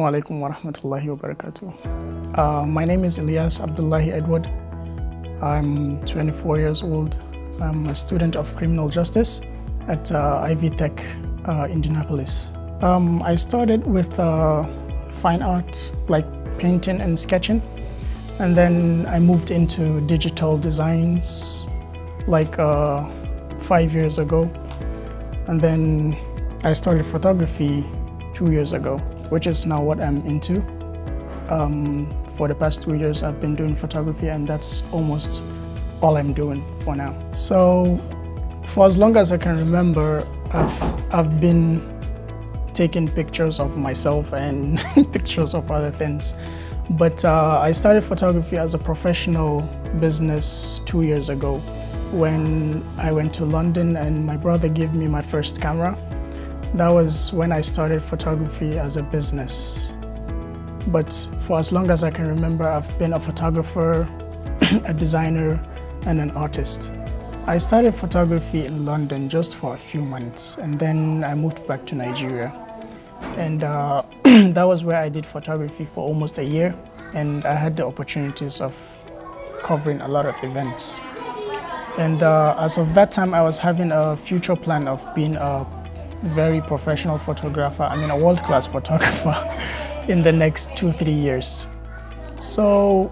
Assalamu alaikum wa rahmatullahi wa barakatuh. My name is Ilyas Abdullahi Edward. I'm 24 years old. I'm a student of criminal justice at Ivy Tech, Indianapolis. I started with fine art, like painting and sketching. And then I moved into digital designs like 5 years ago. And then I started photography 2 years ago, which is now what I'm into. For the past 2 years, I've been doing photography, and that's almost all I'm doing for now. So for as long as I can remember, I've been taking pictures of myself and pictures of other things. But I started photography as a professional business 2 years ago when I went to London and my brother gave me my first camera. That was when I started photography as a business. But for as long as I can remember, I've been a photographer, a designer, and an artist. I started photography in London just for a few months, and then I moved back to Nigeria. And that was where I did photography for almost a year, and I had the opportunities of covering a lot of events. And as of that time, I was having a future plan of being a very professional photographer, a world-class photographer in the next 2-3 years. So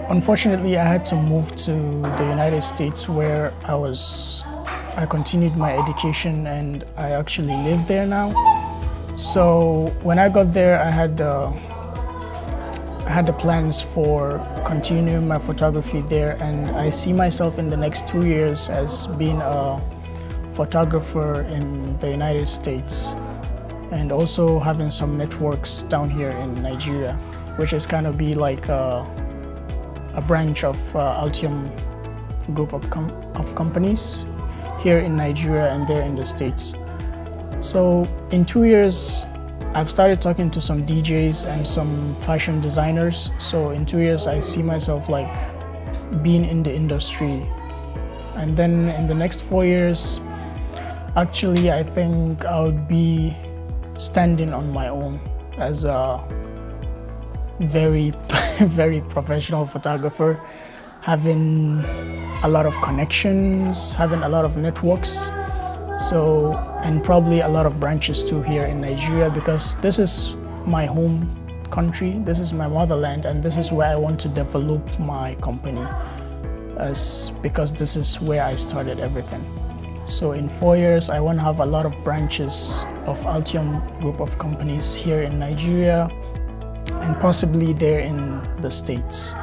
unfortunately, I had to move to the United States where I continued my education, and I actually live there now. So when I got there, I had the plans for continuing my photography there, and I see myself in the next 2 years as being a photographer in the United States and also having some networks down here in Nigeria, which is kind of be like a branch of Altium group of companies here in Nigeria and there in the States. So in 2 years, I've started talking to some DJs and some fashion designers. So in 2 years, I see myself like being in the industry. And then in the next 4 years, actually, I think I would be standing on my own as a very, very professional photographer, having a lot of connections, having a lot of networks. So, and probably a lot of branches too here in Nigeria, because this is my home country, this is my motherland, and this is where I want to develop my company, because this is where I started everything. So in 4 years, I want to have a lot of branches of Altium group of companies here in Nigeria and possibly there in the States.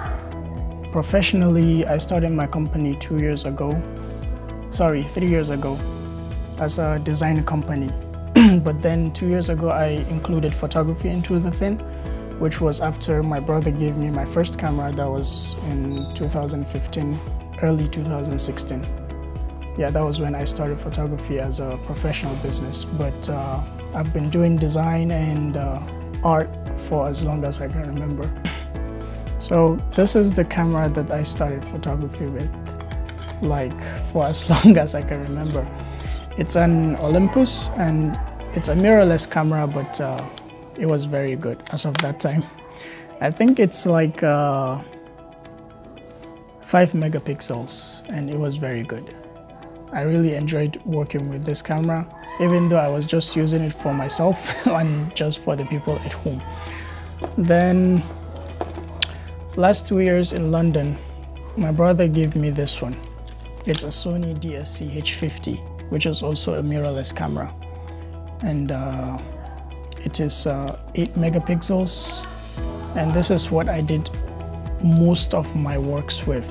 Professionally, I started my company 3 years ago, as a design company. But then 2 years ago, I included photography into the thing, which was after my brother gave me my first camera. That was in 2015, early 2016. Yeah, that was when I started photography as a professional business. But I've been doing design and art for as long as I can remember. So this is the camera that I started photography with, like for as long as I can remember. It's an Olympus, and it's a mirrorless camera, but it was very good as of that time. I think it's like 5 megapixels, and it was very good. I really enjoyed working with this camera, even though I was just using it for myself and just for the people at home. Then last 2 years in London, my brother gave me this one. It's a Sony DSC H50, which is also a mirrorless camera. And it is 8 megapixels. And this is what I did most of my works with.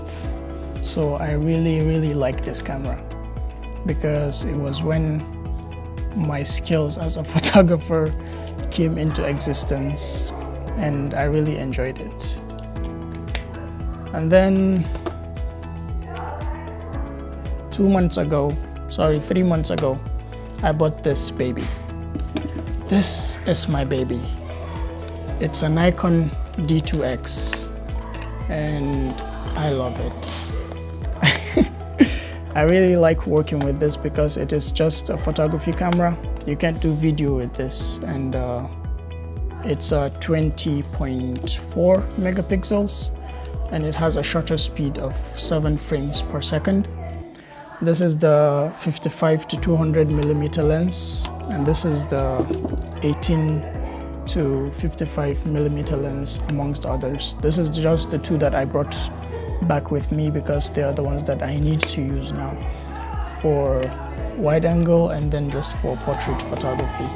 So I really, really like this camera, because it was when my skills as a photographer came into existence, and I really enjoyed it. And then 3 months ago, I bought this baby. This is my baby. It's a Nikon D2X, and I love it. I really like working with this because it is just a photography camera. You can't do video with this, and It's 20.4 megapixels, and it has a shutter speed of 7 frames per second. This is the 55 to 200 millimeter lens, and this is the 18 to 55 millimeter lens, amongst others. This is just the two that I brought back with me because they are the ones that I need to use now for wide angle and then just for portrait photography.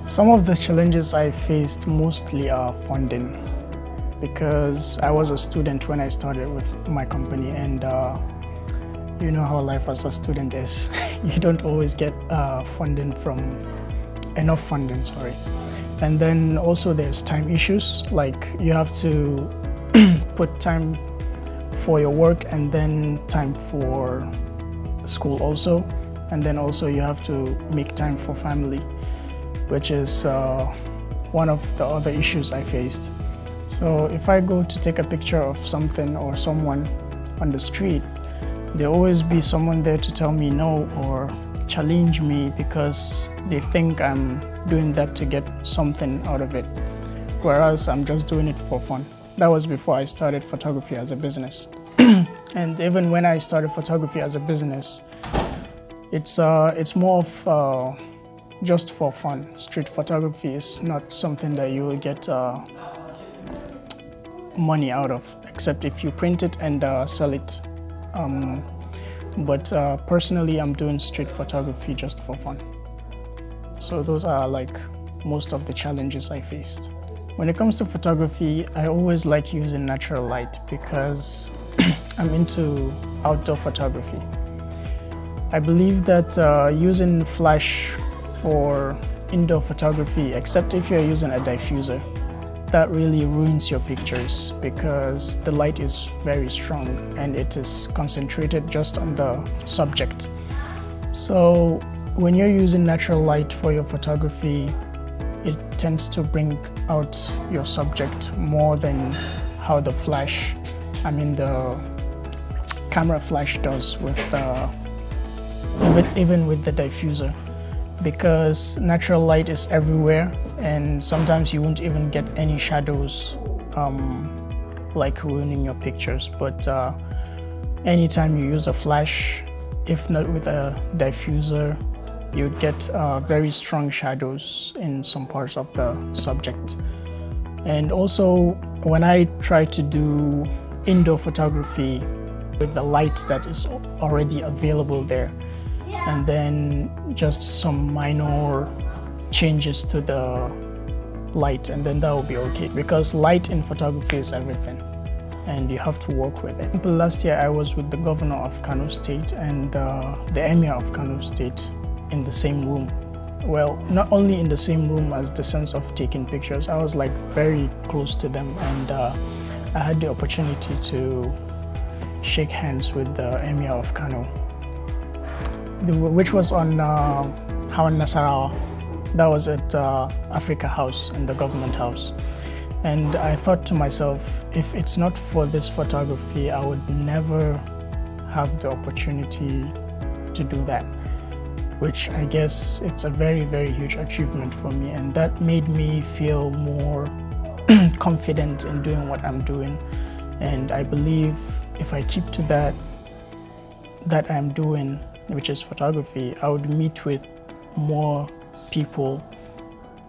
Some of the challenges I faced mostly are funding, because I was a student when I started with my company, and you know how life as a student is. You don't always get enough funding, sorry. And then also there's time issues, like you have to put time for your work and then time for school also. And then also you have to make time for family, which is one of the other issues I faced. So if I go to take a picture of something or someone on the street, there'll always be someone there to tell me no or challenge me because they think I'm doing that to get something out of it, whereas I'm just doing it for fun. That was before I started photography as a business. And even when I started photography as a business, it's more of just for fun. Street photography is not something that you will get money out of, except if you print it and sell it. But personally, I'm doing street photography just for fun. So those are like most of the challenges I faced. When it comes to photography, I always like using natural light because I'm into outdoor photography. I believe that using flash for indoor photography, except if you're using a diffuser, that really ruins your pictures because the light is very strong and it is concentrated just on the subject. So when you're using natural light for your photography, it tends to bring out your subject more than how the camera flash does with even with the diffuser, because natural light is everywhere and sometimes you won't even get any shadows like ruining your pictures. But anytime you use a flash, if not with a diffuser, you'd get very strong shadows in some parts of the subject. And also when I try to do indoor photography with the light that is already available there, and then just some minor changes to the light, and then that will be okay, because light in photography is everything and you have to work with it. Last year I was with the governor of Kano State and the emir of Kano State in the same room. Well, not only in the same room as the sense of taking pictures, I was like very close to them, and I had the opportunity to shake hands with the emir of Kano, which was on Hawan Nasarawa. That was at Africa House in the government house. And I thought to myself, if it's not for this photography, I would never have the opportunity to do that, which I guess it's a very, very huge achievement for me. And that made me feel more confident in doing what I'm doing. And I believe if I keep to that I'm doing, which is photography, I would meet with more people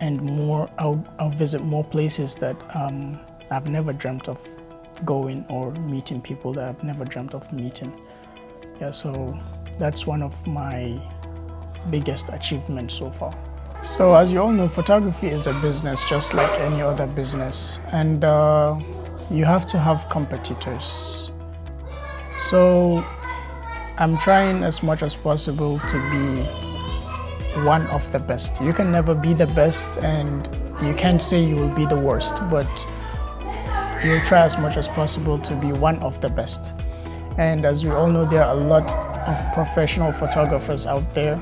and I'll visit more places that I've never dreamt of going, or meeting people that I've never dreamt of meeting. Yeah, so that's one of my biggest achievements so far. So as you all know, photography is a business just like any other business, and you have to have competitors. So I'm trying as much as possible to be one of the best. You can never be the best, and you can't say you will be the worst, but you'll try as much as possible to be one of the best. And as we all know, there are a lot of professional photographers out there,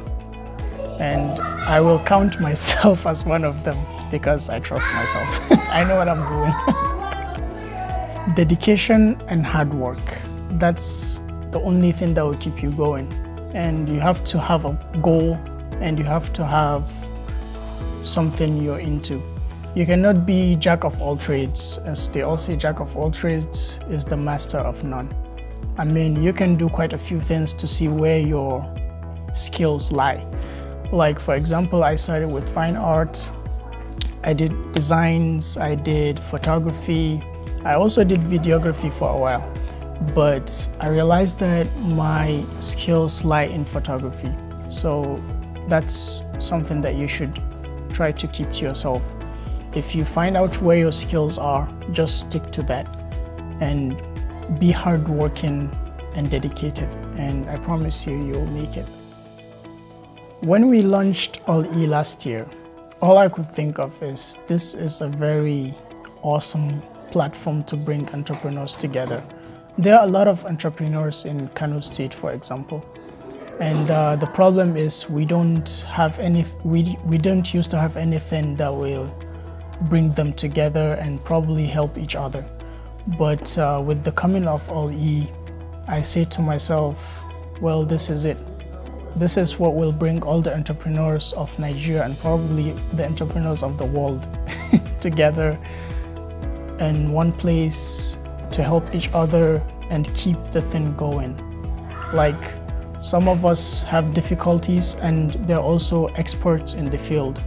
and I will count myself as one of them because I trust myself. I know what I'm doing. Dedication and hard work, that's the only thing that will keep you going. And you have to have a goal, and you have to have something you're into. You cannot be jack of all trades. As they all say, jack of all trades is the master of none. I mean, you can do quite a few things to see where your skills lie. Like, for example, I started with fine art. I did designs, I did photography. I also did videography for a while. But I realized that my skills lie in photography. So that's something that you should try to keep to yourself. If you find out where your skills are, just stick to that and be hardworking and dedicated, and I promise you, you'll make it. When we launched All-E last year, all I could think of is this is a very awesome platform to bring entrepreneurs together. There are a lot of entrepreneurs in Kano State, for example, and the problem is we don't used to have anything that will bring them together and probably help each other. But with the coming of All-E, I say to myself, well, this is it. This is what will bring all the entrepreneurs of Nigeria and probably the entrepreneurs of the world together in one place to help each other and keep the thing going. Like, some of us have difficulties and they're also experts in the field.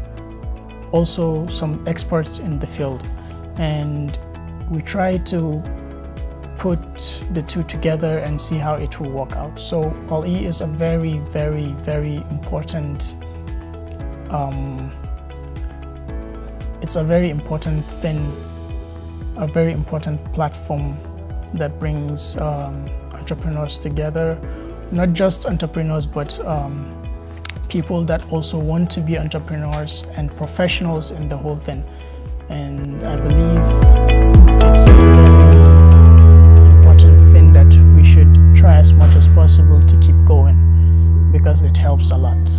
Also some experts in the field, and we try to put the two together and see how it will work out. So All-E is a very, very, very important it's a very important thing, a very important platform that brings entrepreneurs together. Not just entrepreneurs, but people that also want to be entrepreneurs and professionals in the whole thing. And I believe it's a very important thing that we should try as much as possible to keep going, because it helps a lot.